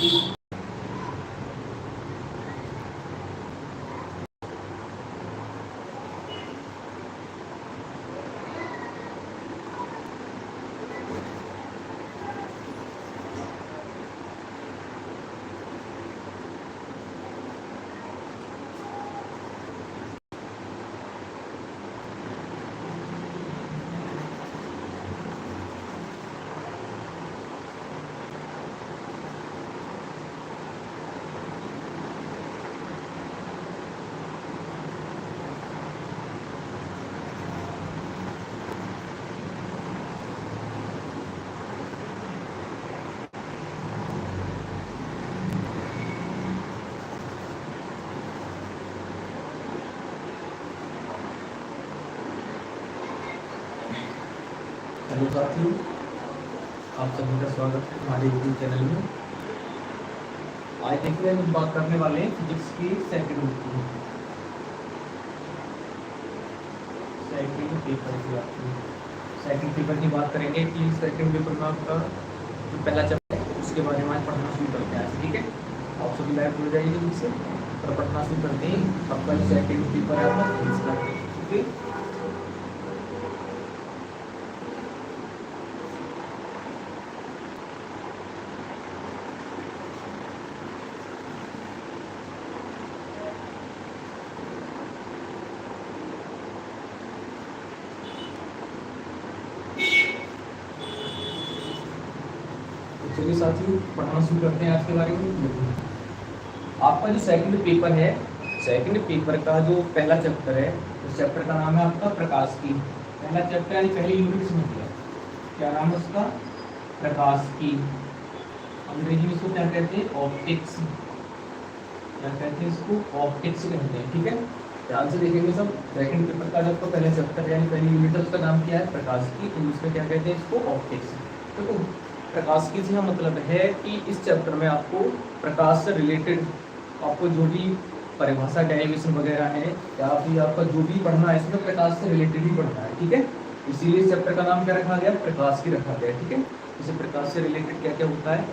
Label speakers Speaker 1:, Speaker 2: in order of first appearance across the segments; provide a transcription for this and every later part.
Speaker 1: Hello साथियों, आप सभी का स्वागत है हमारे यूट्यूब चैनल में। आज देखते हैं हम बात करने वाले हैं फिजिक्स की सेकंड पेपर की सेकंड पेपर की बात करेंगे कि सेकंड पेपर में आपका जो पहला चैप्टर है उसके बारे में आज पढ़ना शुरू करते हैं। ठीक है, आप सभी लाइव जुड़ जाइए जल्दी से और पढ़ना शुरू करते हैं। आपका जो सेकंड पेपर है आपका फिजिक्स का, ठीक है। चलिए साथियों, पढ़ना शुरू करते हैं आज के बारे में। आपका जो सेकंड पेपर है, सेकंड पेपर का जो पहला चैप्टर है, उस चैप्टर का नाम है आपका प्रकाश की। पहला चैप्टर यानी पहली यूनिट समझ लिया, क्या नाम है उसका? प्रकाश की। अंग्रेजी में इसको क्या कहते हैं? ऑप्टिक्स। क्या कहते हैं इसको? ऑप्टिक्स कहते हैं। ठीक है, ध्यान से देखेंगे सब। सेकंड पेपर का जो पहला चैप्टर है यानी पहली यूनिट है, उसका नाम क्या है? प्रकाश की। इंग्लिश में क्या कहते हैं इसको? ऑप्टिक्स। तो प्रकाश की से मतलब है कि इस चैप्टर में आपको प्रकाश से रिलेटेड आपको जो भी परिभाषा डेरिवेशन वगैरह है या फिर आपका जो भी पढ़ना है इसमें प्रकाश से रिलेटेड ही पढ़ना है। ठीक है, इसीलिए इस चैप्टर का नाम क्या रखा गया? प्रकाश की रखा गया। ठीक है, इसे प्रकाश से रिलेटेड क्या क्या होता है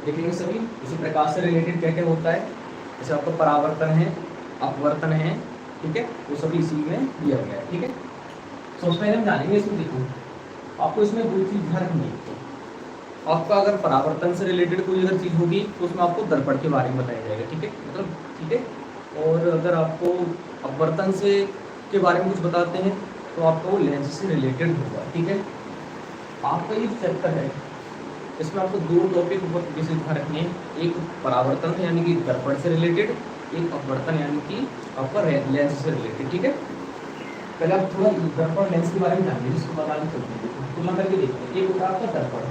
Speaker 1: देखेंगे सभी। इसी प्रकाश से रिलेटेड क्या क्या होता है, जैसे आपको परावर्तन है, अपवर्तन है, ठीक है, वो सभी इसी में दिया गया है। ठीक है, सबसे पहले हम जानेंगे इसमें। देखो, आपको इसमें दो चीज ध्यान रखनी है। आपका अगर परावर्तन से रिलेटेड कोई अगर चीज होगी तो उसमें आपको दर्पण के बारे में बताया जाएगा। ठीक है, मतलब ठीक है। और अगर आपको अपवर्तन से के बारे में कुछ बताते हैं तो आपको लेंस से रिलेटेड होगा। ठीक है, आपका ये चैप्टर है, इसमें आपको दो टॉपिक बहुत विशेष ध्यान रखने हैं। एक परावर्तन यानी कि दर्पण से रिलेटेड, एक अपवर्तन यानी कि आपका लेंस से रिलेटेड। ठीक है, पहले आप थोड़ा दर्पण लेंस के बारे में जानिए, जिसको बताने चलते हैं, तुलना करके देखते हैं। एक होता है आपका दर्पण,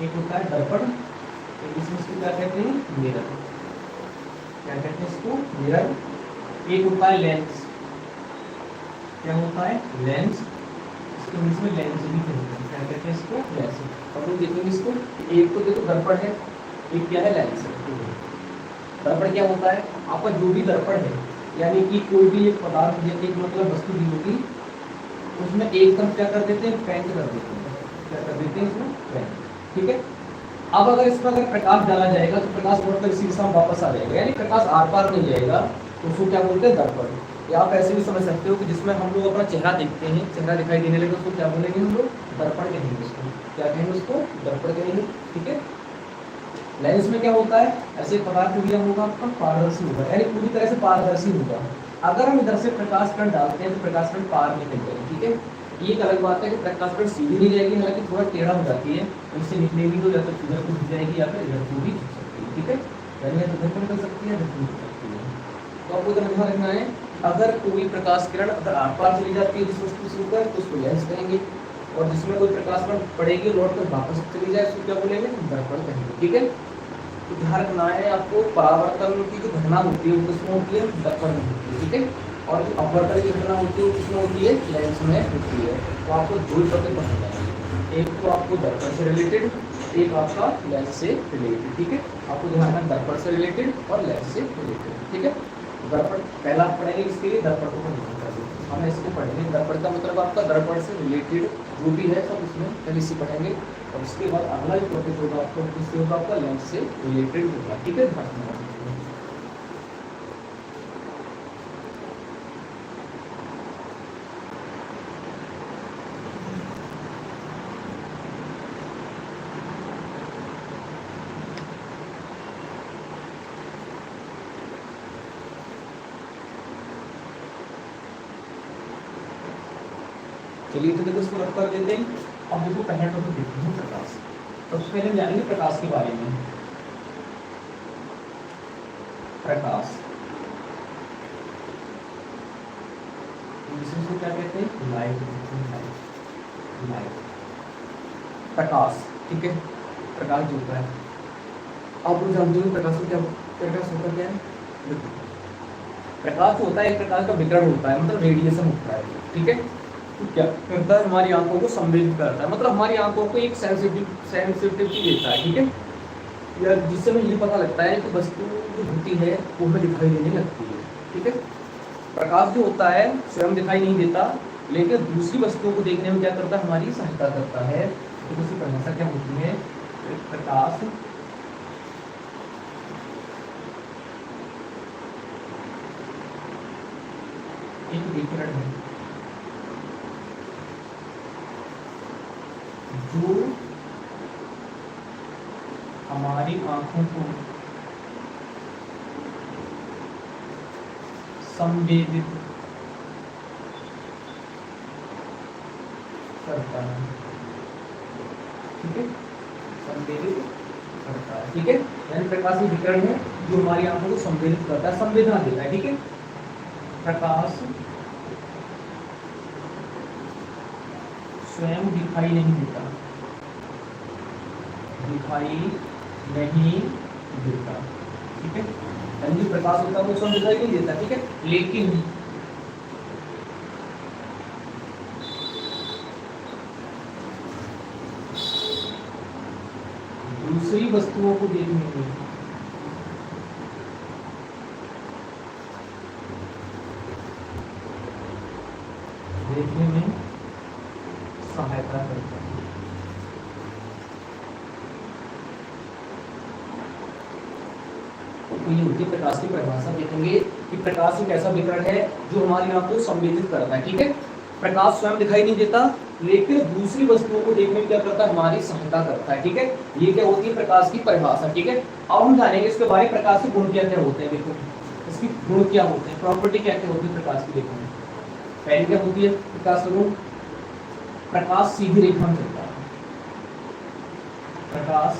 Speaker 1: एक होता है दर्पण, इसमें इसको क्या कहते हैं? मिरर। क्या कहते हैं इसको? मिरर। एक होता है लेंस। क्या होता है? लेंस। इंग्लिश में लेंस भी कहते हैं। क्या कहते हैं इसको? लेंस। अब लोग देखेंगे इसको, एक तो देखो दर्पण है, एक क्या है? लेंस है। दर्पण क्या होता है? आपका जो भी दर्पण है यानी कि कोई भी एक पदार्थ या एक मतलब वस्तु दी होगी उसमें एक तरफ क्या कर देते हैं? पेंट कर देते हैं। क्या कर देते हैं? इसमें पेंट। ठीक है, अब अगर इसमें अगर प्रकाश डाला जाएगा तो प्रकाश लौटकर इसी दिशा में वापस आ जाएगा, यानी प्रकाश आर पार नहीं जाएगा, तो उसको क्या बोलते हैं? दर्पण। या आप ऐसे भी समझ सकते हो कि जिसमें हम लोग अपना चेहरा देखते हैं, चेहरा दिखाई देने लगे, उसको क्या बोलेंगे हम लोग? दर्पण कहेंगे उसको। क्या कहेंगे उसको? दर्पण कहेंगे। ठीक है, लेंस में क्या होता है? ऐसे पदार्थ मीडियम होगा आपका, पारदर्शी होगा, यानी पूरी तरह से पारदर्शी होगा। अगर हम इधर से प्रकाश कण डालते हैं तो प्रकाश कण पार निकल जाएगी। ठीक है, ये एक अलग बात है कि प्रकाश कण सीधी नहीं जाएगी, हालांकि थोड़ा टेढ़ा हो जाती है, इससे निकलेगी तो या तो इधर को झुक जाएगी या फिर इधर को भी झुक सकती है। ठीक है, यानी तो इधर को निकल सकती है, इधर को निकल सकती है। तो आपको इधर ध्यान रखना है, अगर कोई प्रकाश किरण अगर आर पार चली जाती है जिस वस्तु से होकर तो उसको लेंस कहेंगे, और जिसमें कोई प्रकाश किरण पड़ेगी लौट कर वापस चली जाए उसको क्या बोलेंगे? दर्पण कहेंगे। ठीक है, तो ध्यान रखना है आपको, परावर्तन की जो घटना होती है वो किसमें होती है? दर्पण में होती है। ठीक है, और जो अपवर्तन की घटना होती है वो किसमें होती है? लेंस में होती है। तो आपको दो टॉपिक पढ़ना है, एक तो आपको दर्पण से रिलेटेड, एक आपका लेंस से रिलेटेड। ठीक है, आपको ध्यान रखना दर्पण से रिलेटेड और लेंस से रिलेटेड। ठीक है, दर्पण पहला आप पढ़ेंगे इसके लिए दर्पण को हमें इसको पढ़ेंगे। दर्पण का मतलब आपका दर्पण से रिलेटेड जो भी है सब इसमें पहले इसी पढ़ेंगे, और उसके बाद अगला जो टॉपिक होगा आपका उससे होगा आपका लेंस से रिलेटेड होगा, ठीक है। चलिए तो देखो इसको रख कर देते हैं। अब देखो पहले टॉपिक देखते हैं प्रकाश। सबसे पहले हम जानेंगे प्रकाश के बारे में। प्रकाश इसको क्या कहते हैं? लाइट। लाइट प्रकाश, ठीक है। प्रकाश जो होता है आप लोग जानते हो प्रकाश को क्या, प्रकाश होता क्या है? प्रकाश होता है एक प्रकार का विकिरण होता है, मतलब रेडिएशन होता है, ठीक है। तो क्या करता है? हमारी आंखों को संवेदित करता है, मतलब हमारी आंखों को एक सेंसिटिविटी देता है, ठीक है। या जिससे हमें ये पता लगता है कि वस्तु जो होती है वो हमें दिखाई देने लगती है, ठीक है। प्रकाश जो होता है स्वयं दिखाई नहीं देता, लेकिन दूसरी वस्तुओं को देखने में क्या करता है? हमारी सहायता करता है। तो उसकी परिभाषा क्या होती है? प्रकाश एक विकिरण है जो हमारी आंखों को संवेदित करता है, ठीक है। संवेदित करता है, ठीक है। यानी प्रकाश एक विकिरण है जो हमारी आंखों को संवेदित करता है, संवेदना देता है, ठीक है। प्रकाश स्वयं दिखाई नहीं देता, दिखाई नहीं देता, ठीक है। यानी प्रकाश होता है वो स्वयं दिखाई नहीं देता, ठीक है। लेकिन दूसरी वस्तुओं को देखने में सहायता करता है। तो ये होती है प्रकाश की परिभाषा। देखेंगे कि प्रकाश एक ऐसा विकिरण है जो हमारी आंखों को संवेदित करता है, ठीक है। प्रकाश स्वयं दिखाई नहीं देता, लेकिन दूसरी वस्तुओं को देखने में क्या करता है? हमारी सहायता करता है, ठीक है। ये क्या होती है प्रकाश की परिभाषा, ठीक है। अब हम जानेंगे इसके बारे में प्रकाश के गुण क्या क्या होते हैं। देखो इसकी गुण क्या होते हैं, प्रॉपर्टी क्या क्या होती है प्रकाश की। देखो पहली क्या होती है प्रकाश का गुण? प्रकाश सीधी रेखा में चलता है। प्रकाश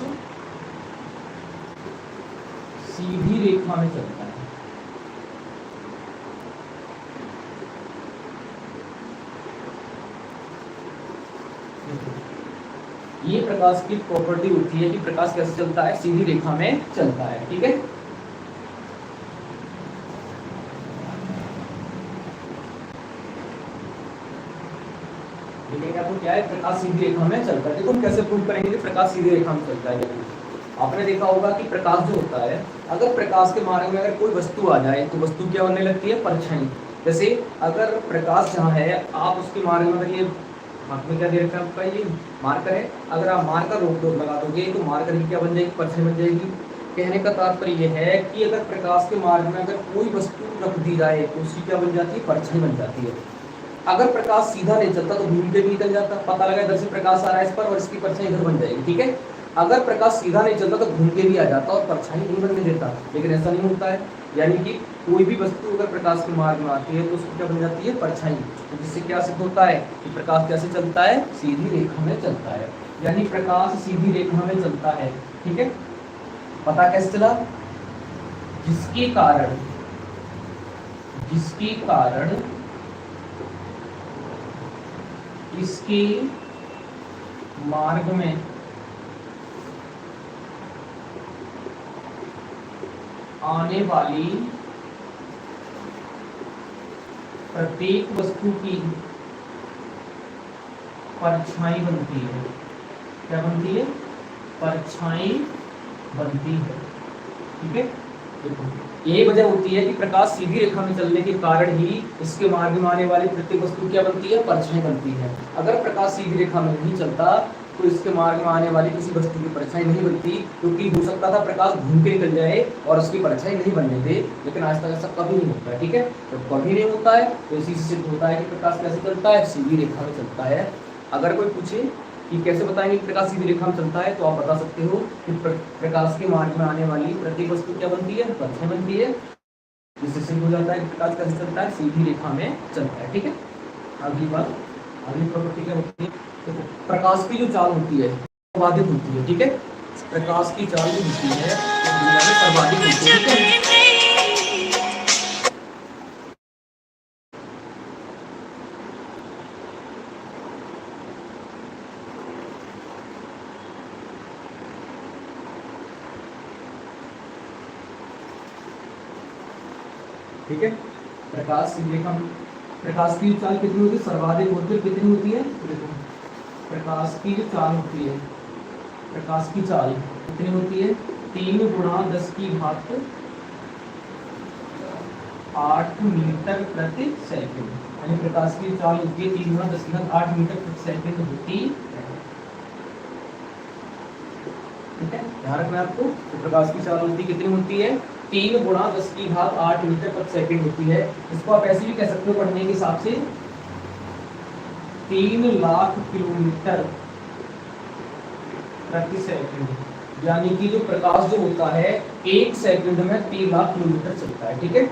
Speaker 1: सीधी रेखा में चलता है, ये प्रकाश की प्रॉपर्टी होती है कि प्रकाश कैसे चलता है? सीधी रेखा में चलता है, ठीक है। आपको क्या है? प्रकाश सीधी रेखा में चलता है। देखो हम कैसे प्रूव करेंगे कि प्रकाश सीधी रेखा में चलता है। आपने देखा होगा कि प्रकाश जो होता है, अगर प्रकाश के मार्ग में अगर कोई वस्तु आ जाए तो वस्तु क्या बनने लगती है? परछाई। जैसे अगर प्रकाश जहाँ है आप उसके मार्ग में, अगर ये हाथ में क्या दे रखा है आपका? ये मार्कर है। अगर आप मार्कर रोक दो लगा दोगे तो मार्कर की क्या बन जाएगी? परछाई बन जाएगी। कहने का तात्पर्य यह है कि अगर प्रकाश के मार्ग में अगर कोई वस्तु रख दी जाए तो उसकी क्या बन जाती है? परछाई बन जाती है। अगर प्रकाश सीधा नहीं चलता तो घूम के भी निकल जाता। पता लगा इधर से प्रकाश आ रहा है इस पर और इसकी परछाई इधर बन जाएगी, ठीक है। अगर प्रकाश सीधा नहीं चलता तो घूम के भी आ जाता और परछाई नहीं बनने देता, लेकिन ऐसा नहीं होता है। यानी कि कोई भी वस्तु अगर प्रकाश के मार्ग में आती है तो उसको क्या बन जाती है? परछाई। तो जिससे क्या सिद्ध होता है कि प्रकाश कैसे चलता है? सीधी रेखा में चलता है। यानी प्रकाश सीधी रेखा में चलता है, ठीक है। पता कैसे चला? जिसके कारण इसके मार्ग में आने वाली प्रत्येक वस्तु की परछाई बनती है। क्या बनती है? परछाई बनती है, ठीक है। देखो यही वजह होती है कि प्रकाश सीधी रेखा में चलने के कारण ही इसके मार्ग में आने वाली प्रत्येक वस्तु क्या बनती है, परछाई बनती है। अगर प्रकाश सीधी रेखा में नहीं चलता तो इसके मार्ग में आने वाली किसी वस्तु की परछाई नहीं बनती, क्योंकि हो सकता था प्रकाश घूम के निकल जाए और उसकी परछाई नहीं बनने दे, लेकिन आज तक ऐसा कभी नहीं होता है। ठीक है, तो कभी नहीं होता है, तो इसी से सिद्ध होता है कि प्रकाश कैसे चलता है, सीधी रेखा में चलता है। अगर कोई पूछे कि कैसे बताएंगे कि प्रकाश सीधी रेखा में चलता है, तो आप बता सकते हो कि प्रकाश के मार्ग में आने वाली प्रत्येक वस्तु क्या बनती है, परछाई बनती है। जिससे सिद्ध हो जाता है कि प्रकाश कैसे चलता है, सीधी रेखा में चलता है। ठीक है, अगली बात, अगली प्रॉपर्टी क्या होती है, देखो प्रकाश की जो चाल होती है सर्वाधिक होती है। ठीक है, प्रकाश की चाल जो होती है वो दुनिया में सर्वाधिक होती है। ठीक है, ठीक है, प्रकाश की रेखा, प्रकाश की चाल कितनी होती है, सर्वाधिक होती है। कितनी होती है, देखो प्रकाश की जो चाल होती है, प्रकाश की चाल कितनी होती है, 3 गुणा 10 की घात 8 मीटर प्रति सेकंड। यानी प्रकाश की चाल होती है 3 गुणा 10 की घात 8 मीटर प्रति सेकंड होती है। ठीक है, ध्यान रखना है आपको। तो प्रकाश की चाल होती कितनी होती है, 3 गुणा 10 की घात 8 मीटर प्रति सेकंड होती है। इसको आप ऐसे भी कह सकते हो पढ़ने के हिसाब से, 3 लाख किलोमीटर प्रति सेकंड। यानी कि जो प्रकाश जो होता है 1 सेकंड में 3 लाख किलोमीटर चलता है। ठीक है,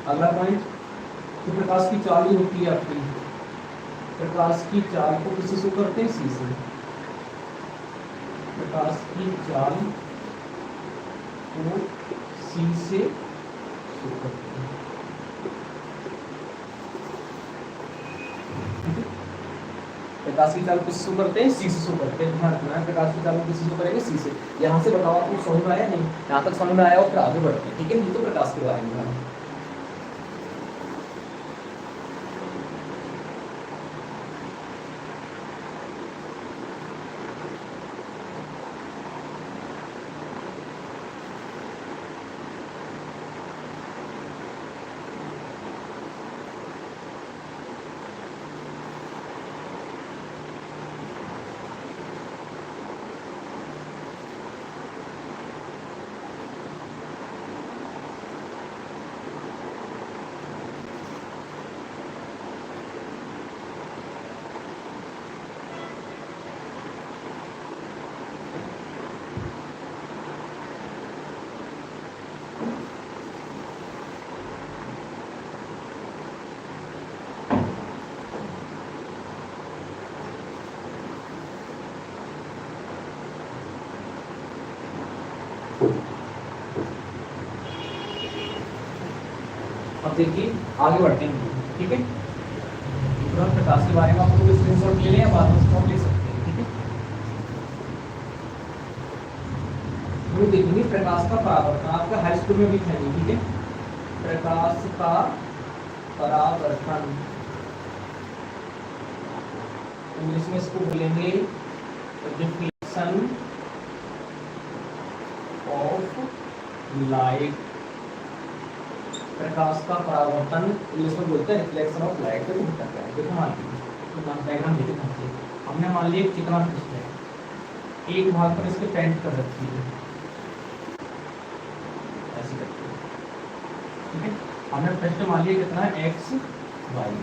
Speaker 1: अगला पॉइंट, तो प्रकाश की चाल ही होती है आपकी, प्रकाश की चाल को किससे शो करते हैं, सी से। प्रकाश की चाल को सी से शो करते हैं। प्रकाश की चाल किससे शो करते हैं, सी से शो करते हैं। ध्यान रखना है, प्रकाश की चाल को किससे शो करेंगे, सी से। यहाँ से बताओ आपको समझ में आया नहीं, यहाँ तक समझ में आया और फिर आगे बढ़ते हैं। ठीक है, ये तो प्रकाश के बारे में। अब देखिए आगे बढ़ते हैं। ठीक है, तुरंत प्रकाश के बारे में आपको स्क्रीनशॉट ले लें या बाद में स्क्रीनशॉट ले सकते हैं। ठीक है, वो देखेंगे प्रकाश का परावर्तन, आपका हाई स्कूल में भी था। ठीक है, प्रकाश का परावर्तन, इंग्लिश में इसको बोलेंगे रिफ्लेक्शन ऑफ लाइट। प्रकाश का परावर्तन इंग्लिश में बोलते हैं रिफ्लेक्शन ऑफ लाइट। तो होता क्या है, देखो मान लीजिए डायग्राम देखे थे, हमने मान लिया एक चिकना पृष्ठ है, एक भाग पर इसके पेंट कर रखी है, ऐसी करके। ठीक है, हमने पृष्ठ मान लिया कितना है, एक्स वाई,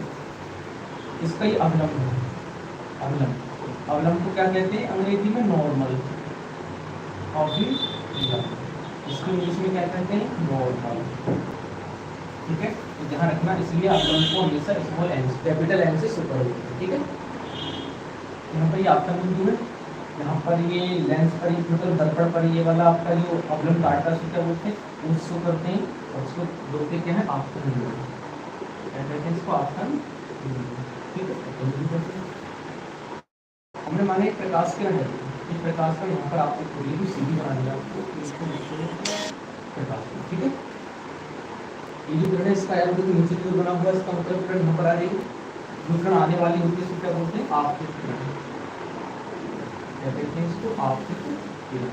Speaker 1: इसका ही अवलंब है। अवलंब, अवलंब को क्या कहते हैं अंग्रेजी में, नॉर्मल। और इसको इंग्लिश में क्या कहते हैं, नॉर्मल। ठीक है, तो ध्यान रखना, इसलिए अवलंब को हमेशा स्मॉल एन कैपिटल एन से शुरू करोगे। ठीक है, यहाँ पर ये आपका बिंदु है, यहाँ पर ये लेंस पर मतलब दर्पण पर ये वाला आपका जो अवलंब काटता है क्या बोलते हैं, उसको करते हैं, और उसको बोलते क्या है, आपका बिंदु, क्या कहते हैं इसको, आपका बिंदु। ठीक है, हमने माने प्रकाश किरण है, इस प्रकाश का यहाँ पर आपको थोड़ी भी सीधी बना दिया आपको, प्रकाश। ठीक है, ये जो किरण है इसका या तो नीचे की ओर बना हुआ है, इसका मतलब किरण यहाँ पर आ जाएगी, जो किरण आने वाली होती है इसको क्या बोलते हैं, आपतित किरण। क्या कहते हैं इसको, आपतित किरण।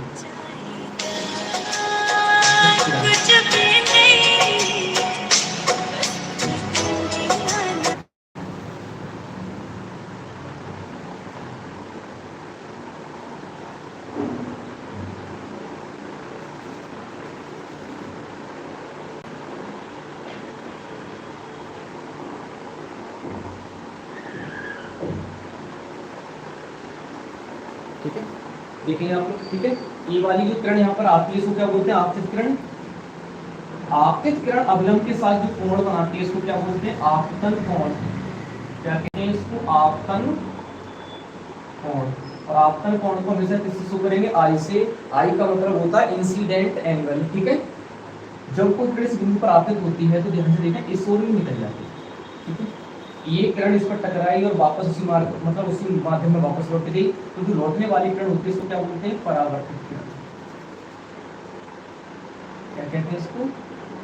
Speaker 1: ठीक है, देखेंगे आप लोग। ठीक है, ये वाली जो किरण यहाँ पर आती है इसको क्या बोलते हैं? आपतित किरण। आपतित किरण अवलंब के साथ जो कोण बनाती है इसको क्या बोलते हैं? आपतन कोण। क्या कहते हैं इसको? आपतन कोण। और आपतन कोण को हमेशा किससे शो करेंगे? आई से। आई का मतलब होता है इंसिडेंट एंगल। ठीक है, जब कोई किरण इस बिंदु पर आपतित होती है तो ध्यान से देखें इस ओर ही निकल जाती है। ठीक है, ये किरण इस पर टकराई और वापस उसी मार्ग मतलब उसी माध्यम में वापस लौट गई, तो जो लौटने वाली किरण होती है इसको क्या बोलते हैं? परावर्तित किरण। क्या कहते हैं इसको?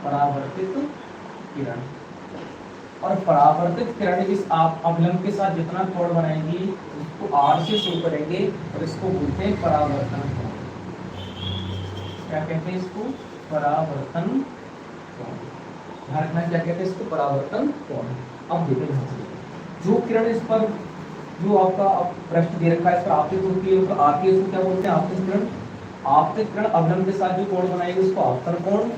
Speaker 1: परावर्तित किरण। और परावर्तित किरण इस आप अवलंब के साथ जितना कोण बनाएंगी उसको आर से शो करेंगे और इसको बोलते हैं परावर्तन कोण। क्या कहते हैं इसको? परावर्तन कोण। ध्यान रखना क्या कहते हैं इसको? परावर्तन कोण। अब देखें ध्यान से, जो किरण इस पर जो आपका पृष्ठ दे रखा है इस पर आपतित होती है तो आती है, इसको क्या बोलते हैं? आपतित किरण। आपतित किरण अवलंब के साथ जो कोण बनाएगी उसको आपतन कोण।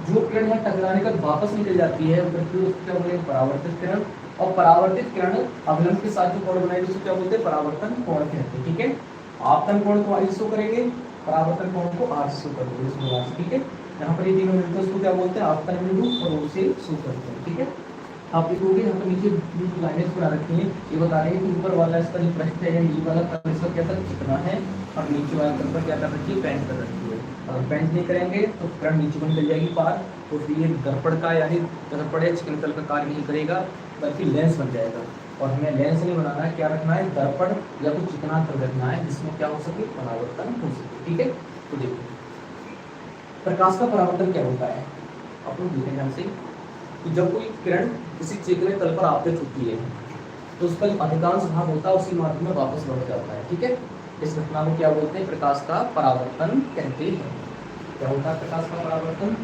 Speaker 1: जो किरण यहाँ टकराने के बाद वापस निकल जाती है उसको क्या बोलेंगे? परावर्तित किरण। और परावर्तित किरण अवलंब के साथ जो कोण बनाएगी उसको क्या बोलते हैं? परावर्तन कोण कहते हैं। ठीक है, आपतन कोण को आई शो करेंगे, परावर्तन कोण को आर शो कर देंगे। ठीक है, यहाँ पर ये तीनों मिलते हैं उसको क्या बोलते हैं? आपतन बिंदु और उसे शो करते हैं। ठीक है, आप देखोगे यहाँ पर नीचे जो लाइनें बना रखी हैं ये बता रहे हैं कि ऊपर वाला इसका जो पृष्ठ है ये वाला तल इसका क्या था? चिकना है, और नीचे वाला तल पर क्या कर रखी है? पेंट कर रखी है। अगर पेंट नहीं करेंगे तो किरण नीचे को निकल जाएगी पार, तो फिर ये दर्पण का यानी दर्पण या चिकन तल का कार्य नहीं करेगा बल्कि लेंस बन जाएगा। और हमें लेंस नहीं बनाना है, क्या रखना है? दर्पण या कुछ चिकना तल रखना है जिसमें क्या हो सके? परावर्तन हो सके। ठीक है, तो देखो प्रकाश का परावर्तन क्या होता है आप लोग देखें ध्यान से। तो जब कोई किरण किसी चिकने तल पर आपतित होती है तो उसका जो अधिकांश भाग होता है उसी माध्यम में वापस लौट जाता है। ठीक है, इस घटना को क्या बोलते हैं? प्रकाश का परावर्तन कहते हैं। क्या होता है प्रकाश का परावर्तन?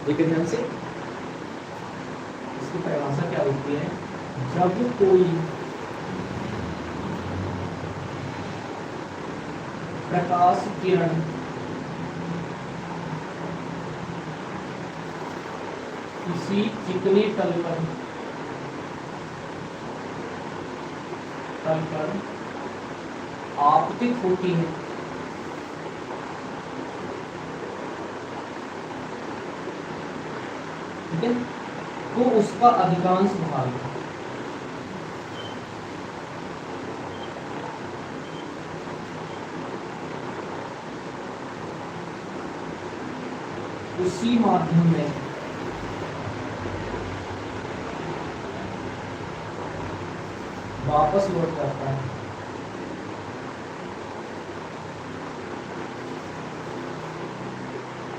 Speaker 1: देखिए ध्यान से, इसकी परिभाषा क्या होती है? जब कोई प्रकाश किरण किसी चिकने तल पर आपतित होती है ठीक है, तो उसका अधिकांश भाग उसी माध्यम में वापस लौट जाता है।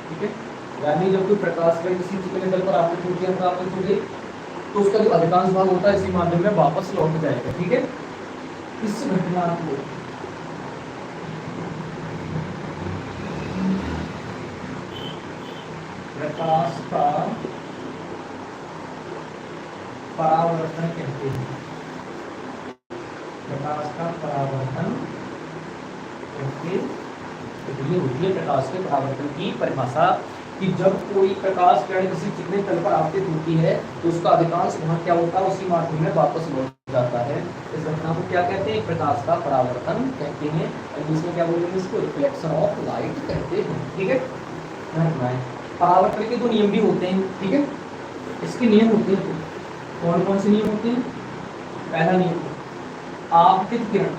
Speaker 1: ठीक है, यानी जब कोई प्रकाश किरण किसी चिकने तल पर आपतित होती है प्राप्त होगी तो उसका जो अधिकांश भाग होता है इसी माध्यम में वापस लौट जाएगा। ठीक है, इस घटना को प्रकाश का परावर्तन कहते हैं। प्रकाश का परावर्तन कहते ये होती है प्रकाश के परावर्तन की परिभाषा कि जब कोई प्रकाश किरण किसी चिकने तल पर आपतित होती है तो उसका अधिकांश भाग क्या होता है? उसी माध्यम में वापस लौट जाता है। इस घटना को क्या कहते हैं? प्रकाश का परावर्तन कहते हैं। इंग्लिश में क्या बोलेंगे इसको? रिफ्लेक्शन ऑफ लाइट कहते हैं। ठीक है, ध्यान रखना है। परावर्तन के दो नियम भी होते हैं। ठीक है, इसके नियम होते हैं कौन कौन से नियम होते हैं? पहला नियम आपतित किरण,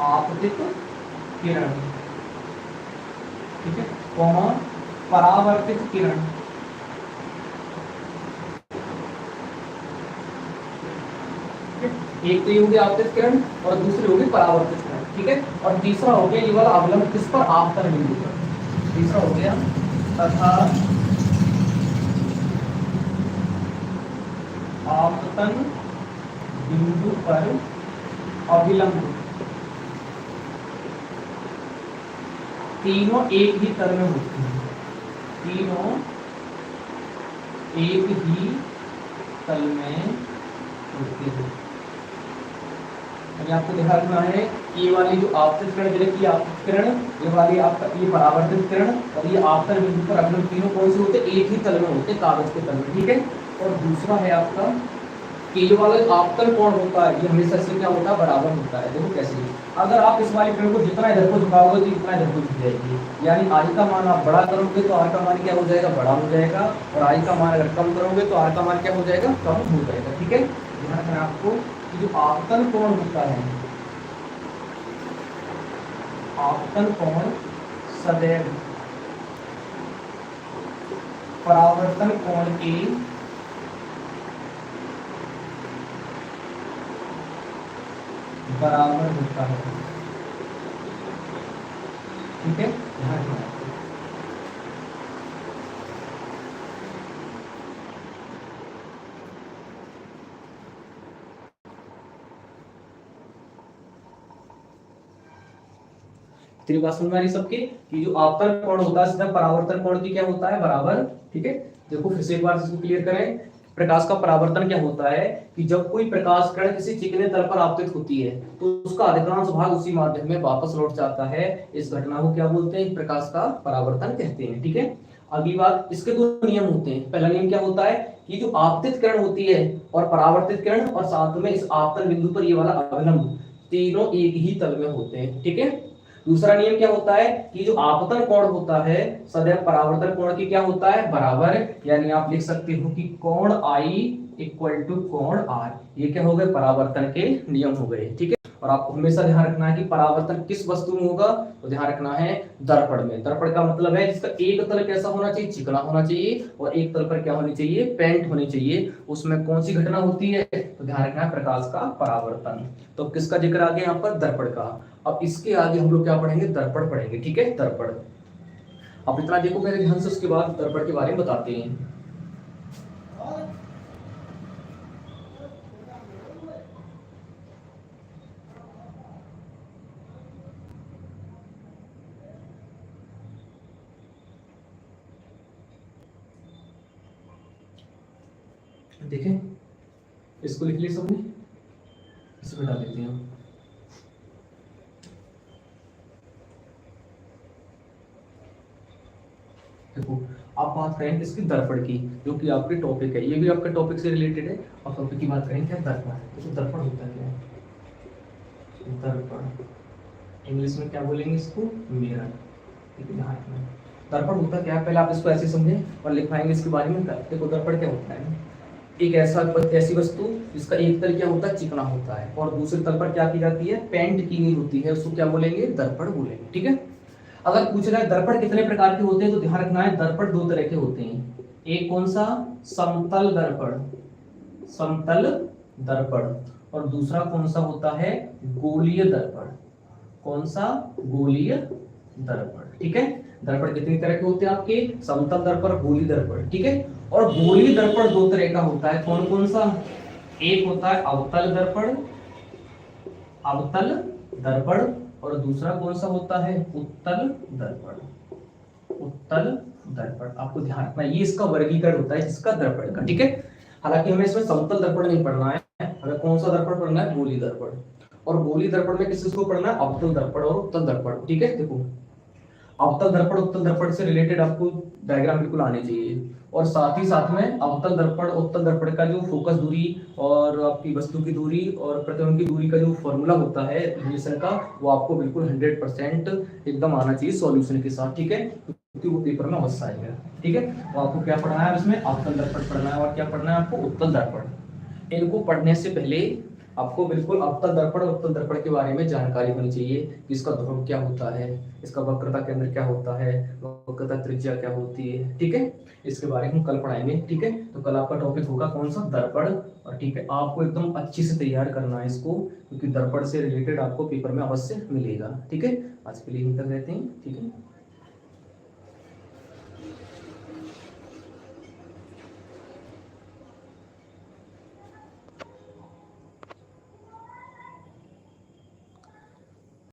Speaker 1: आपतित किरण ठीक है, कौमा परावर्तित किरण एक तो ये हो गया आपतित किरण और दूसरी होगी परावर्तित किरण। ठीक है, और तीसरा हो गया ये वाला अवलंब किस पर? आपतन बिंदु पर। तीसरा हो गया तथा आपतन बिंदु पर अविलंब तीनों एक ही तल में होते हैं, तीनों एक ही तल में होते हैं। आपको ध्यान रखना है ये वाली जो आपतित किरण की आपतित किरण, ये वाली आपका ये परावर्तित किरण और ये आपतन बिंदु पर अवलंब तीनों कौन से होते हैं, एक ही तल में होते हैं, कागज के तल में, ठीक है। और दूसरा है आपका कि ये वाला जो आपतन कोण होता है ये हमेशा से क्या होता है, बराबर होता है। देखो कैसे, अगर आप इस वाली किरण को जितना इधर को झुकाओगे तो इतना इधर को झुक जाएगी, यानी आई का मान आप बड़ा करोगे तो आर का मान क्या हो जाएगा, बड़ा हो जाएगा, और आई का मान अगर कम करोगे तो आर का मान क्या हो जाएगा, कम हो जाएगा, ठीक है। ध्यान रखना आपको कि जो आपतन कोण होता है, आपतन कोण सदैव परावर्तन कोण के बराबर होता है, ठीक है। ध्यान रखना। तेरी बात समझ में आ रही सबके कि जो आपतन कोण होता है सीधा परावर्तन कोण की क्या होता है, बराबर, ठीक है। देखो फिर से एक बार इसको क्लियर करें। प्रकाश का परावर्तन क्या होता है कि जब कोई प्रकाश किरण किसी चिकने तल पर आपतित होती है तो उसका अधिकांश भाग उसी माध्यम में वापस लौट जाता है। इस घटना को क्या बोलते हैं, प्रकाश का परावर्तन कहते हैं, ठीक है। अगली बात, इसके दो नियम होते हैं। पहला नियम क्या होता है कि जो आपतित किरण होती है और परावर्तित किरण और साथ में इस आपतन बिंदु पर ये वाला अवलंब तीनों एक ही तल में होते हैं, ठीक है। दूसरा नियम क्या होता है कि जो आपतन कोण होता है सदैव परावर्तन कोण की क्या होता है, बराबर, यानी आप लिख सकते हो कि कोण आई इक्वल टू कोण आर। ये क्या हो गए, परावर्तन के नियम हो गए, ठीक है। और आपको हमेशा ध्यान रखना है कि परावर्तन किस वस्तु में होगा, तो ध्यान रखना है दर्पण में। दर्पण का मतलब है जिसका एक तल कैसा होना चाहिए, चिकना होना चाहिए, और एक तल पर क्या होनी चाहिए, पेंट होनी चाहिए। उसमें कौन सी घटना होती है, तो ध्यान रखना है प्रकाश का परावर्तन। तो किसका जिक्र आ गया यहाँ पर, दर्पण का। अब इसके आगे हम लोग क्या पढ़ेंगे, दर्पण पढ़ेंगे, ठीक है, दर्पण। अब इतना देखो मेरे ध्यान से, उसके बाद दर्पण के बारे में बताते हैं। देखें, इसको लिख लिया सबने, इसमें डाल देते हैं। देखो आप बात करें इसकी दर्पण की, जो कि आपके टॉपिक है, ये भी आपके टॉपिक से रिलेटेड है। अब टॉपिक की बात करें क्या, दर्पण। तो दर्पण होता है क्या, दर्पण इंग्लिश में क्या बोलेंगे इसको, मिरर, ठीक है। दर्पण होता क्या है, पहले आप इसको ऐसे समझें और लिखवाएंगे इसके बारे में। देखो दर्पण क्या होता है, एक ऐसी वस्तु जिसका एक तल क्या होता है, चिकना होता है, और दूसरे तल पर क्या की जाती है, पेंट की हुई होती है, उसको क्या बोलेंगे, दर्पण बोलेंगे, ठीक है। अगर पूछ रहा है दर्पण कितने प्रकार के होते हैं, तो ध्यान रखना है दर्पण दो तरह के होते हैं। एक कौन सा, समतल दर्पण, समतल दर्पण, और दूसरा कौन सा होता है, गोलीय दर्पण। कौन सा, गोलीय दर्पण, ठीक है। दर्पण कितनी तरह के होते हैं आपके, समतल दर्पण, गोलीय दर्पण, ठीक है। और गोलीय दर्पण दो तरह का होता है, कौन कौन सा, एक होता है अवतल दर्पण, अवतल दर्पण, और दूसरा कौन सा होता है, उत्तल दर्पण, उत्तल दर्पण। आपको ध्यान रखना ये इसका वर्गीकरण होता है जिसका दर्पण का, ठीक है। हालांकि हमें इसमें समतल दर्पण नहीं पढ़ना है, हमें कौन सा दर्पण पढ़ना है, गोलीय दर्पण। और गोलीय दर्पण में किसको पढ़ना है, अवतल दर्पण और उत्तल दर्पण, ठीक है। देखो अवतल दर्पण उत्तल दर्पण से रिलेटेड आपको डायग्राम बिल्कुल आने चाहिए, और साथ ही साथ में अवतल दर्पण उत्तल दर्पण का जो फोकस दूरी और आपकी वस्तु की दूरी और प्रतिबिंब की दूरी का जो फॉर्मूला होता है रिलेशन का, वो आपको बिल्कुल 100% एकदम आना चाहिए सॉल्यूशन के साथ, ठीक है, क्योंकि वो पेपर में अवश्य आएगा, ठीक है। तो आपको क्या पढ़ना है इसमें, अवतल दर्पण पढ़ना है, और क्या पढ़ना है आपको, उत्तल दर्पण। इनको पढ़ने से पहले आपको बिल्कुल अवतल दर्पण और उत्तल दर्पण के बारे में जानकारी होनी चाहिए कि इसका ध्रुव क्या होता है, इसका वक्रता केंद्र क्या होता है, वक्रता त्रिज्या क्या होती है, ठीक है। इसके बारे में हम कल पढ़ाएंगे, ठीक है। तो कल आपका टॉपिक होगा कौन सा, दर्पण, और ठीक है आपको एकदम अच्छी से तैयार करना है इसको, क्योंकि दर्पण से रिलेटेड आपको पेपर में अवश्य मिलेगा, ठीक है। आज के लिए यहीं तक रहते हैं, ठीक है।